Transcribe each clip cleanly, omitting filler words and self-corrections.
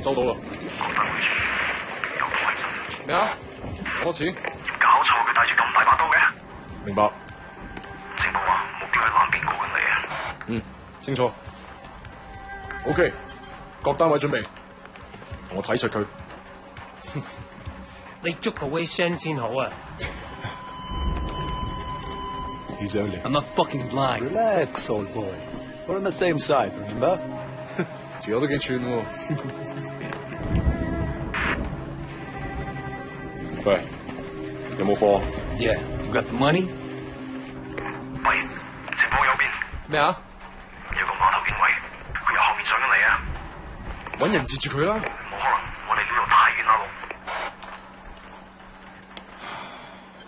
收到啦。咩啊？多錢？搞錯，佢帶住咁大把刀嘅。明白。情報話目標喺南邊過緊嚟啊。嗯，清楚。OK， 各單位準備，同我睇實佢。你捉個威聲先好啊。He's only. I'm not fucking blind. Relax, old boy. We're on the same side, remember? 條友都幾串喎。喂，有冇貨 Yeah, you got the money? 喂，前方右邊咩啊？有個碼頭警衛，佢由後面上緊嚟啊！揾人截住佢啦！冇可能，我哋呢度太遠啦，路。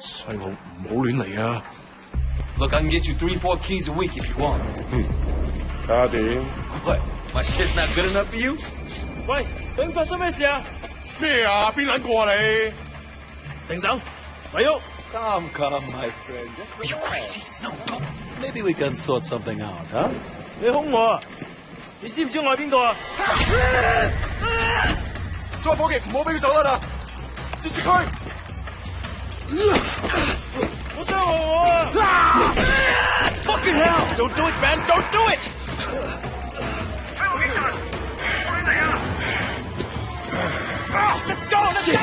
細路唔好亂嚟啊 Look, I can get you 3-4 keys a week if you want. 睇下點？ What? My shit's not good enough for you? 喂，究竟發生咩事啊？咩啊？邊撚個啊你？停手，咪喐！ Come, my friend. Are you crazy? No, don't. Maybe we can sort something out, huh? 你兇我啊！你知唔知我係邊個啊？所有伙計唔好俾佢走得啦！截住佢！好傷害我啊 ！Fucking hell! Don't do it, man! Don't do it! 喺我警察，我哋嚟啊 Let's go! Let's go!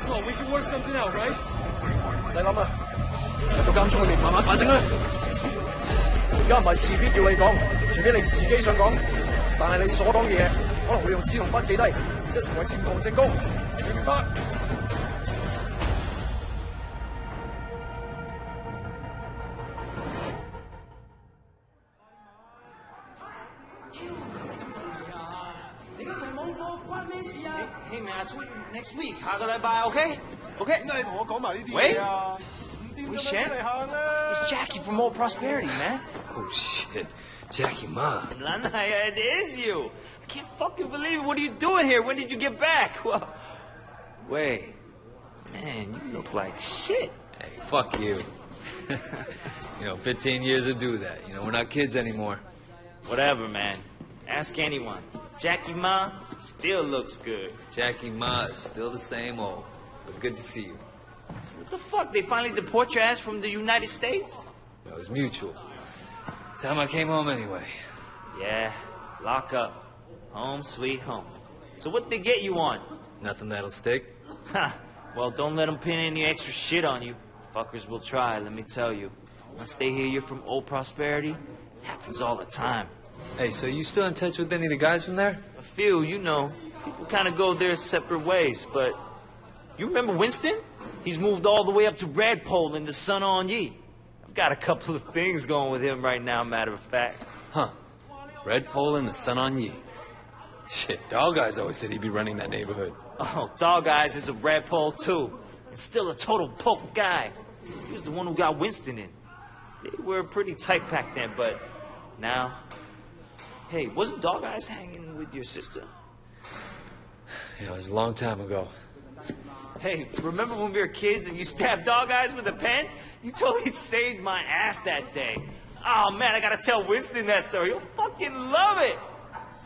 Oh, we can work something out, right? 唔使諗啦，入到監倉裏面慢慢反省啦。而家唔係事必要你講，除非你自己想講。但係你所講嘅嘢，可能會用紙同筆記低，即係成為呈堂證供，明唔明白？Hey man, I told you next week. 下個禮拜 ，OK？ 點解你同我講埋呢啲嘢啊？We shan't. It's Jackie from Old Prosperity, man. Oh shit, Jackie Ma. It is you. I can't fucking believe it. What are you doing here? When did you get back? Well, wait, man, you look like shit. Hey, fuck you. 15 years to do that. We're not kids anymore. Whatever, man. Ask anyone. Jackie Ma still looks good. Jackie Ma is still the same old, but good to see you. What the fuck? They finally deport your ass from the United States? It was mutual. Time I came home anyway. Yeah, lock up. Home sweet home. So what'd they get you on? Nothing that'll stick. Ha! Well, don't let them pin any extra shit on you. Fuckers will try, let me tell you. Once they hear you're from Old Prosperity, happens all the time. Hey, so you still in touch with any of the guys from there? A few, you know. People kind of go their separate ways, but... You remember Winston? He's moved all the way up to Redpole in the Sun On Ye. I've got a couple of things going with him right now, matter of fact. Huh. Redpole and the Sun On Ye. Shit, Dog Eyes always said he'd be running that neighborhood. Oh, Dog Eyes is a Redpole, too. And still a total poke guy. He was the one who got Winston in. They were pretty tight back then, but now... Hey, wasn't Dog Eyes hanging with your sister? Yeah, it was a long time ago. Hey, remember when we were kids and you stabbed Dog Eyes with a pen? You totally saved my ass that day. Oh, man, I gotta tell Winston that story. He'll fucking love it.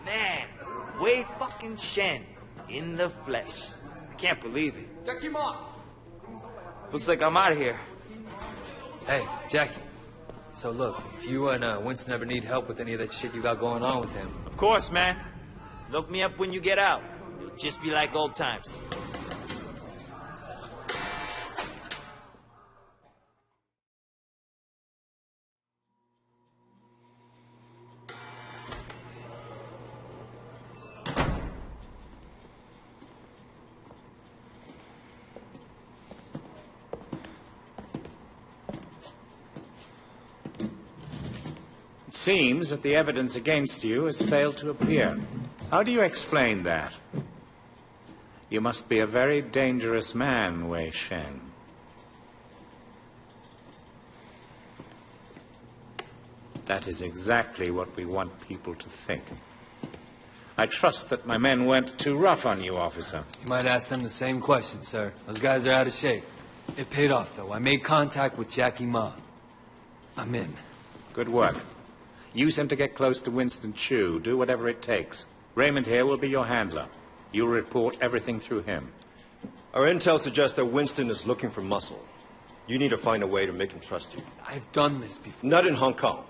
Man, Wei fucking Shen in the flesh. I can't believe it. Jackie Ma! Looks like I'm out of here. Hey, Jackie. So look, if you and Winston ever need help with any of that shit you got going on with him... Of course, man. Look me up when you get out. It'll just be like old times. It seems that the evidence against you has failed to appear. How do you explain that? You must be a very dangerous man, Wei Shen. That is exactly what we want people to think. I trust that my men weren't too rough on you, officer. You might ask them the same question, sir. Those guys are out of shape. It paid off, though. I made contact with Jackie Ma. I'm in. Good work. Use him to get close to Winston Chu. Do whatever it takes. Raymond here will be your handler. You'll report everything through him. Our intel suggests that Winston is looking for muscle. You need to find a way to make him trust you. I've done this before. Not in Hong Kong.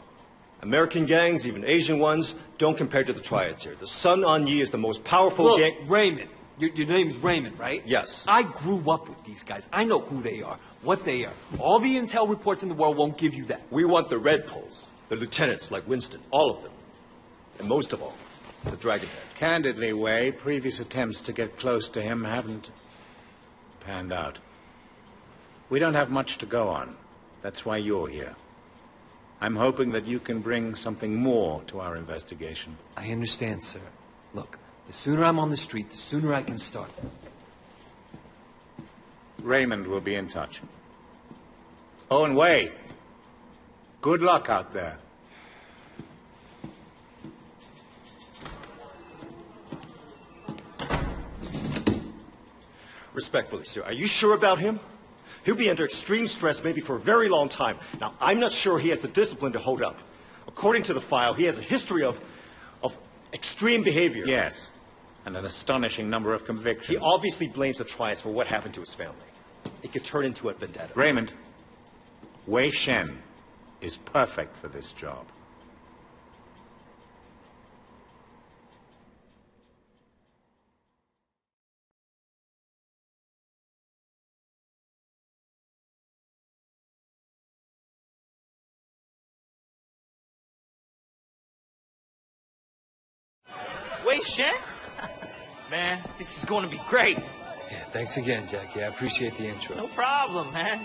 American gangs, even Asian ones, don't compare to the triads here. The Sun On Ye is the most powerful gang... Look, Raymond. Your name is Raymond, right? Yes. I grew up with these guys. I know who they are, what they are. All the intel reports in the world won't give you that. We want the Red Poles, the lieutenants like Winston, all of them. And most of all, the Dragonhead. Candidly, Wei, previous attempts to get close to him haven't panned out. We don't have much to go on. That's why you're here. I'm hoping that you can bring something more to our investigation. I understand, sir. Look, the sooner I'm on the street, the sooner I can start. Raymond will be in touch. Oh, and Wei, good luck out there. Respectfully, sir, are you sure about him? He'll be under extreme stress maybe for a very long time. Now, I'm not sure he has the discipline to hold up. According to the file, he has a history of extreme behavior. Yes, and an astonishing number of convictions. He obviously blames the triads for what happened to his family. It could turn into a vendetta. Raymond, Wei Shen is perfect for this job. Wei Shen? Man, this is going to be great. Yeah, thanks again, Jackie. I appreciate the intro. No problem, man.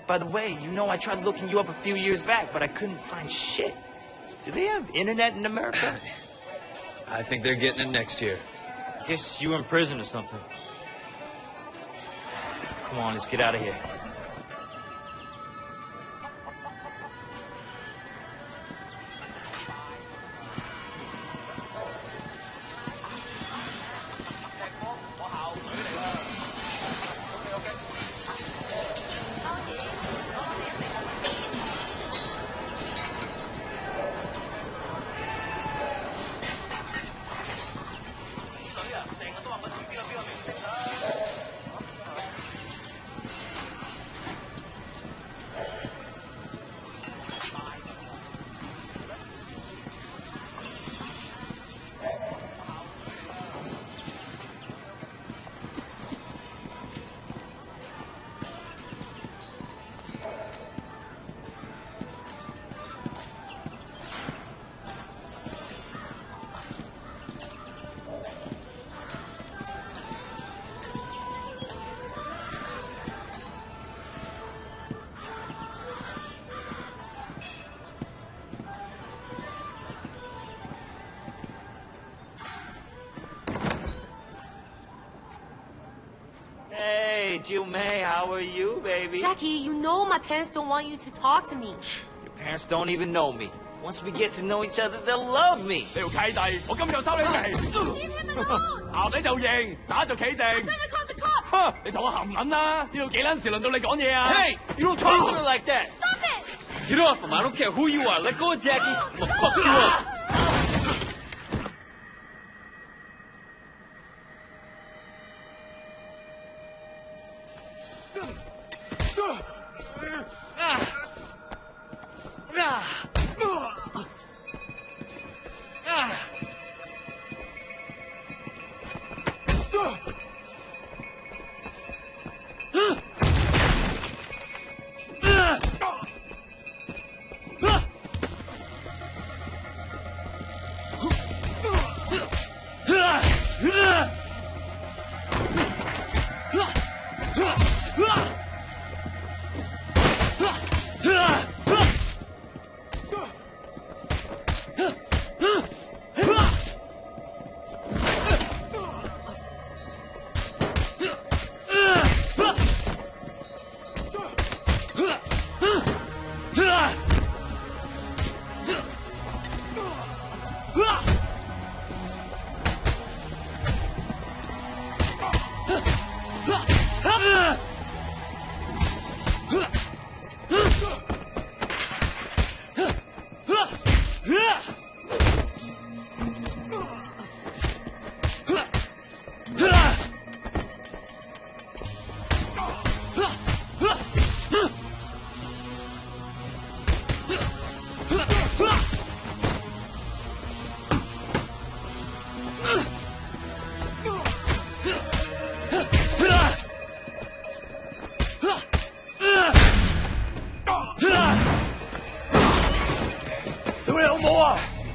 By the way, you know I tried looking you up a few years back, but I couldn't find shit. Do they have internet in America? I think they're getting it next year. Guess you were in prison or something. Come on, let's get out of here. Jill May. How are you, baby? Jackie, you know my parents don't want you to talk to me. Your parents don't even know me. Once we get to know each other, they'll love me. 你條契弟，我今日就收你皮。 Leave him alone! 咬你就認，打就企定。 I'm gonna call the cops! 哼，你同我含撚啦！呢度幾撚時輪到你講嘢啊 Hey, you don't talk to her like that. Stop it! Get off him. I don't care who you are. Let go of Jackie. I'm gonna fuck you up.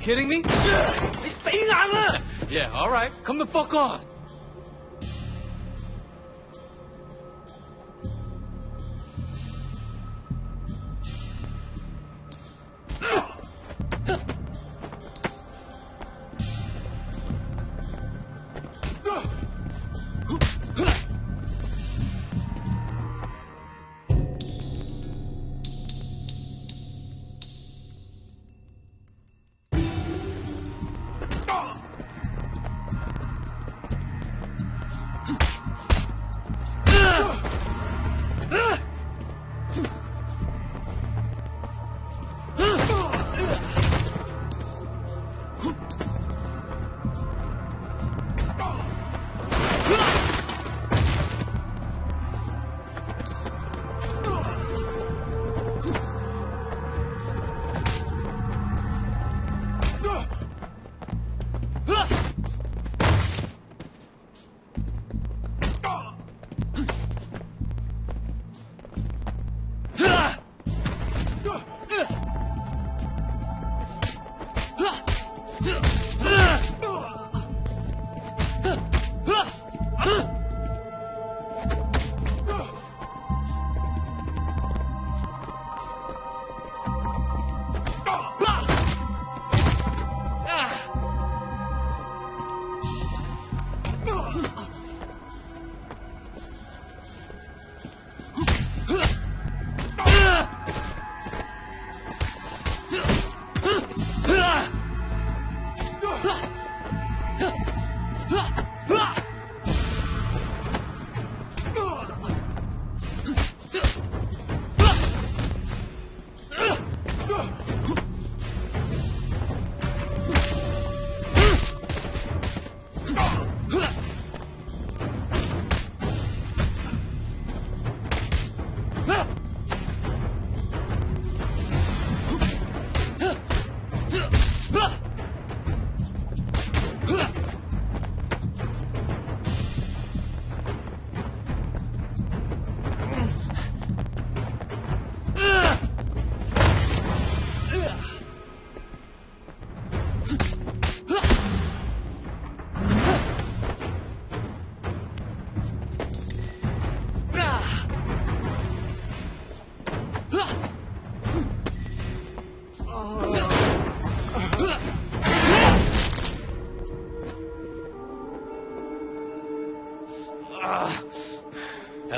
Kidding me? 你死硬啦！ Yeah, all right. Come the fuck on.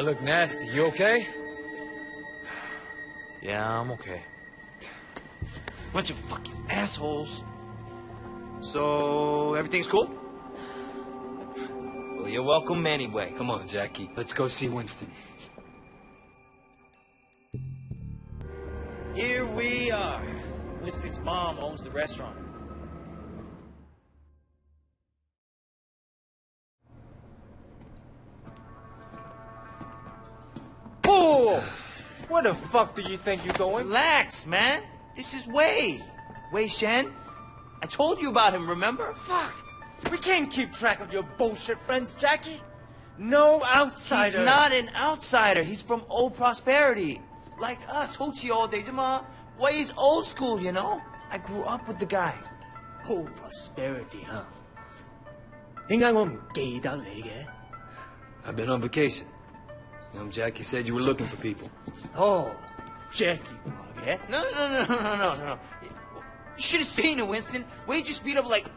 That look nasty. You okay? Yeah, I'm okay. Bunch of fucking assholes. So, everything's cool? Well, you're welcome anyway. Come on, Jackie. Let's go see Winston. Here we are. Winston's mom owns the restaurant. Oh! Where the fuck do you think you're going? Relax, man. This is Wei. Wei Shen. I told you about him, remember? Fuck! We can't keep track of your bullshit friends, Jackie. No outsider. He's not an outsider. He's from old prosperity. Like us, Hochi all day. Wei's old school, you know? I grew up with the guy. Old prosperity, huh? 點解我唔記得你嘅？ I've been on vacation. Jackie said you were looking for people. Oh, Jackie 話嘅。 No. You should have seen it, Winston. Wade just beat up like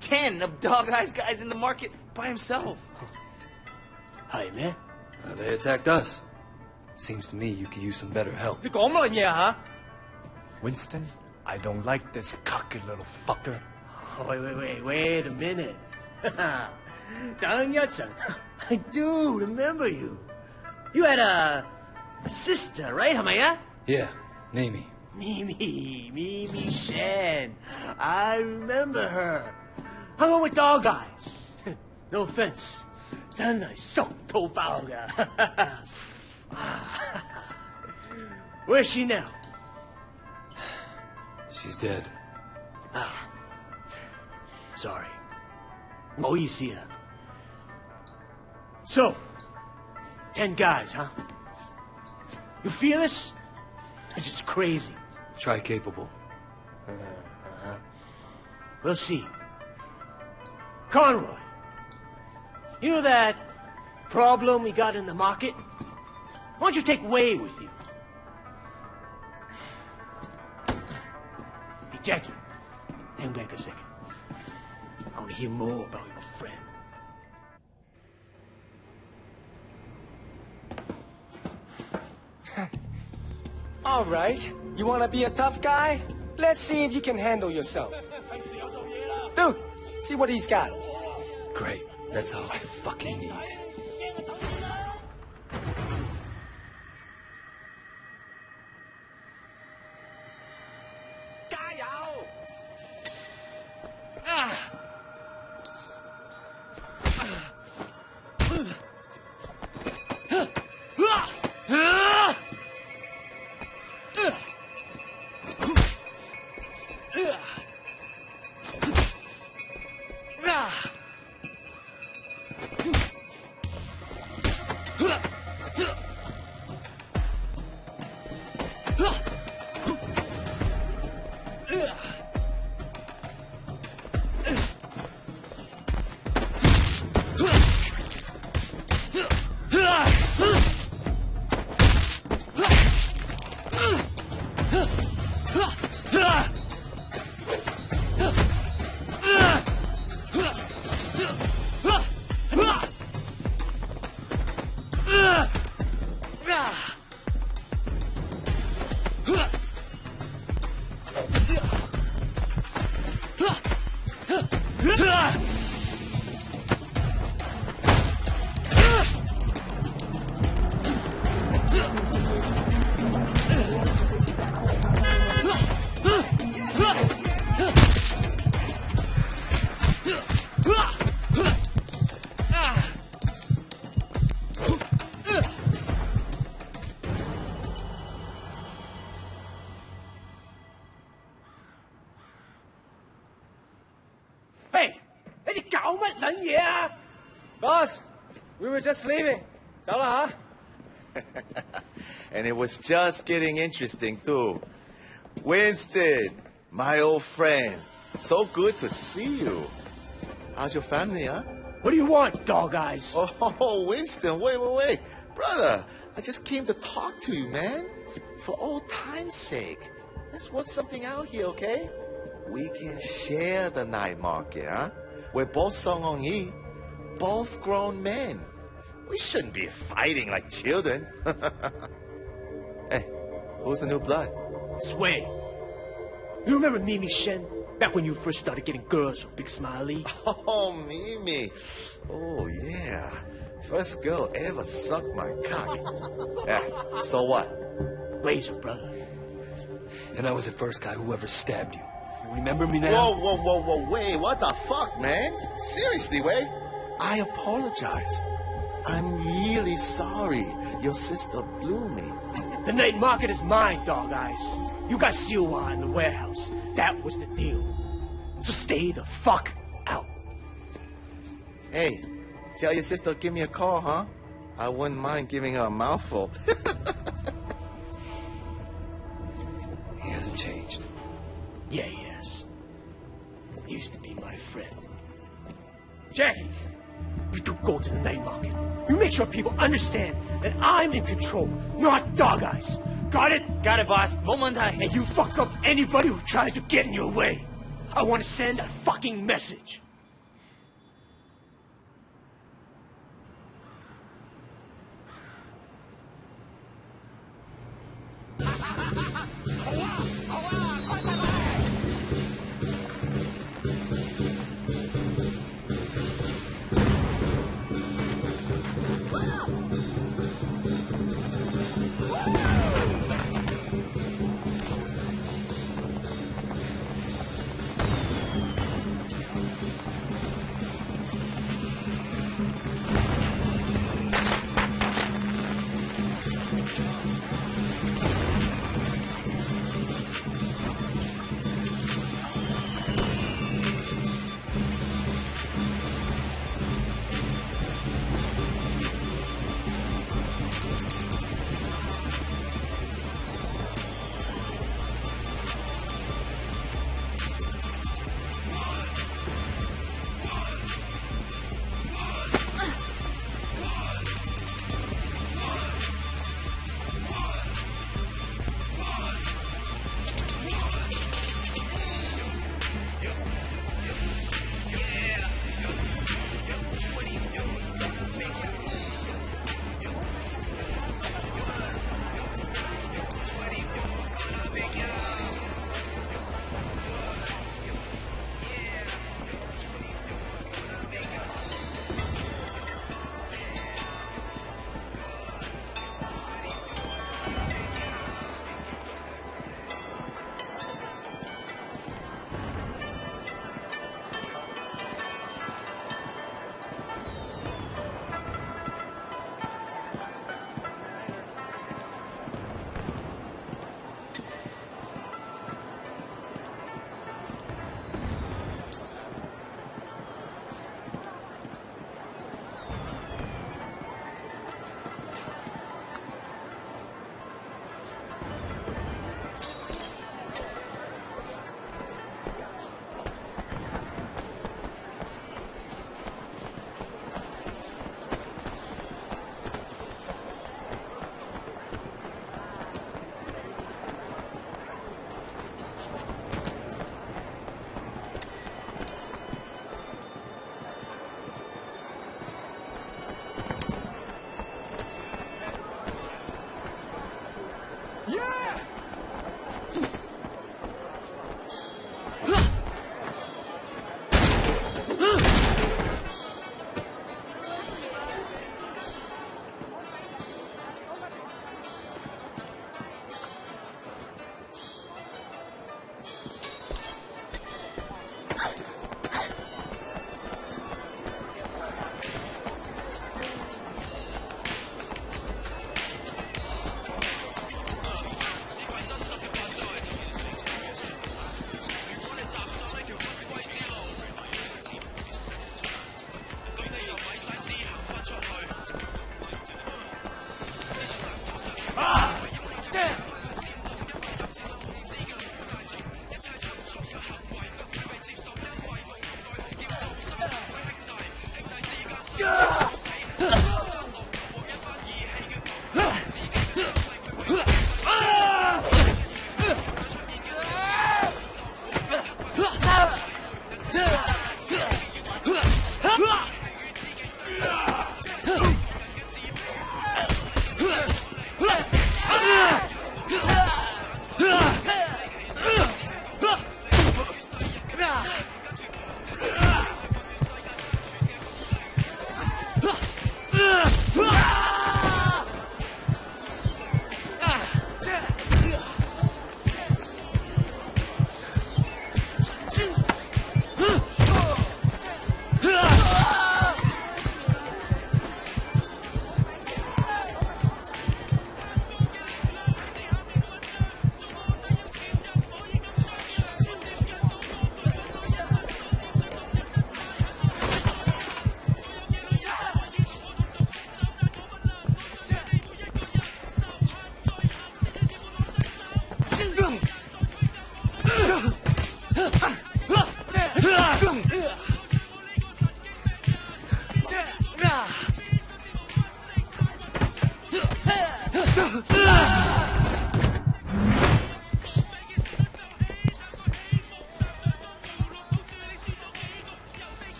10 of Dog Eyes guys in the market by himself. 係咩？ They attacked us. Seems to me you could use some better help. 你講乜嘢啊？ Winston, I don't like this cocky little fucker. Wait a minute. 等一陣 I do remember you. You had a sister, right? 係咪啊？ Yeah, Mimi. Mimi Shen. I remember her. Hung out with Dog Eyes. No offense. 真係熟到爆㗎。Where's she now? She's dead. Sorry. 唔好意思啊。So, 10 guys, huh? You feel this? It's just crazy. Try capable. We'll see. Conroy, you know that problem we got in the market? Why don't you take Wei with you? Hey, Jackie, hang back a second. I want to hear more about your friend. All right. You want to be a tough guy? Let's see if you can handle yourself. Dude, see what he's got. Great. That's all I fucking need. Boss, we were just leaving. 走啦吓。 And it was just getting interesting too. Winston, my old friend. So good to see you. How's your family, huh? What do you want, Dog Eyes? Oh, Winston, wait. Brother, I just came to talk to you, man. For old time's sake. Let's work something out here, okay? We can share the night market, huh? We're both Song Yi, both grown men. We shouldn't be fighting like children. Hey, who's the new blood? Sway. You remember Mimi Shen? Back when you first started getting girls from Big Smiley? Oh, Mimi. Oh, yeah. First girl ever sucked my cock. Yeah, so what? Razor, brother. And I was the first guy who ever stabbed you. You remember me now? Whoa, wait, what the fuck, man? Seriously, Wei? I apologize. I'm really sorry. Your sister blew me. The night market is mine, Dog Eyes. You got Siwa in the warehouse. That was the deal. So stay the fuck out. Hey, tell your sister to give me a call, huh? I wouldn't mind giving her a mouthful. He hasn't changed. Yeah, he has. He used to be my friend. Jackie, you do go to the night market. You make sure people understand that I'm in control, not Dog Eyes. Got it? Got it, boss. 冇問題. And you fuck up anybody who tries to get in your way. I want to send a fucking message.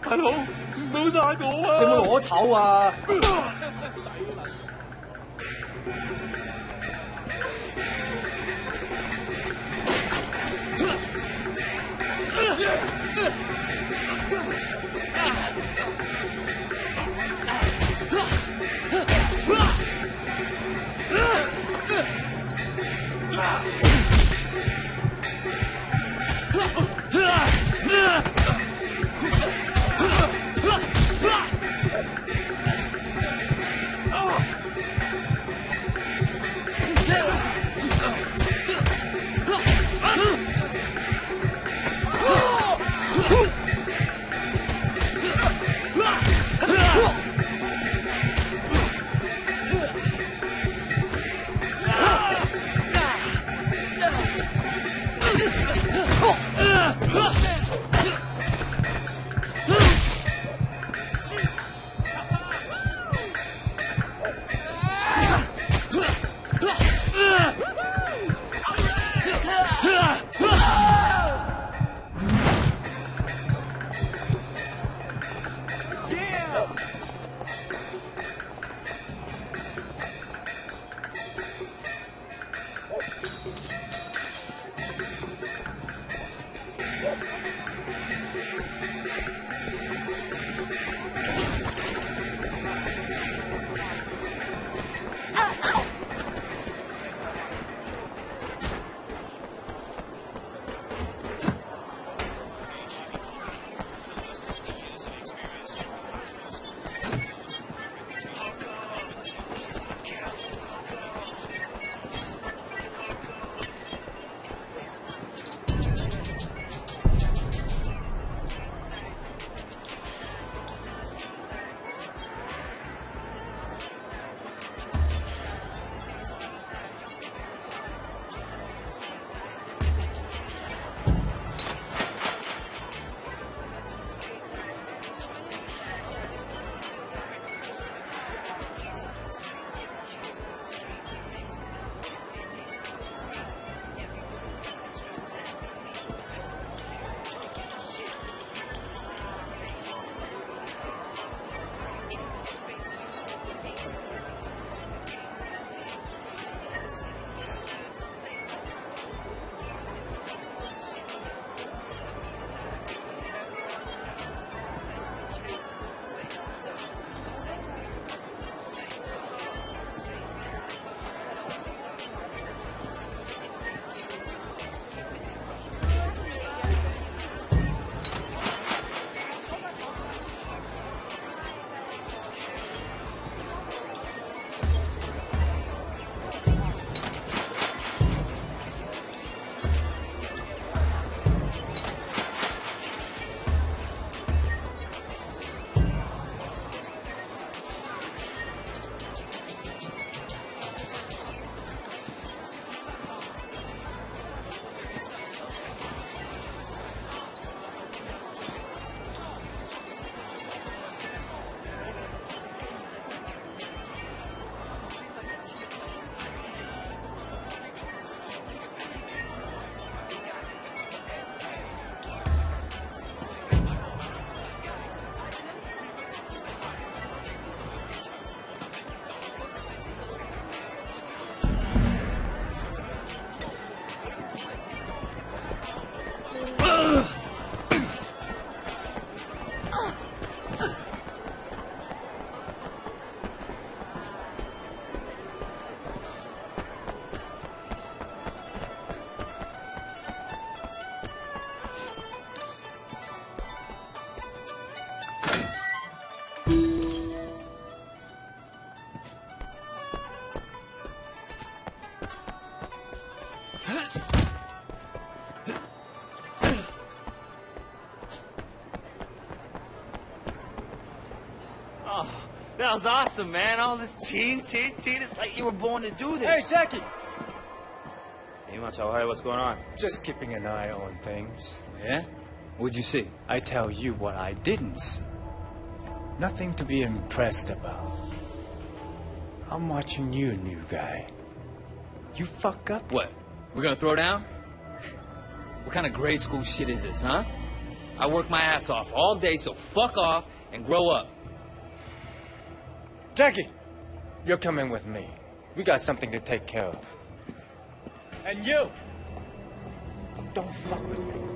大佬，唔好殺我啊！你有冇攞籌啊？ Oh, that was awesome, man. All this teen. It's like you were born to do this. Hey, Jackie! Hey, Macho, hey, what's going on? Just keeping an eye on things. Yeah? What'd you see? I tell you what I didn't see. Nothing to be impressed about. I'm watching you, new guy. You fuck up? What? We're gonna throw down? What kind of grade school shit is this, huh? I work my ass off all day, so fuck off and grow up. Jackie, you're coming with me. We got something to take care of. And you, don't fuck with me.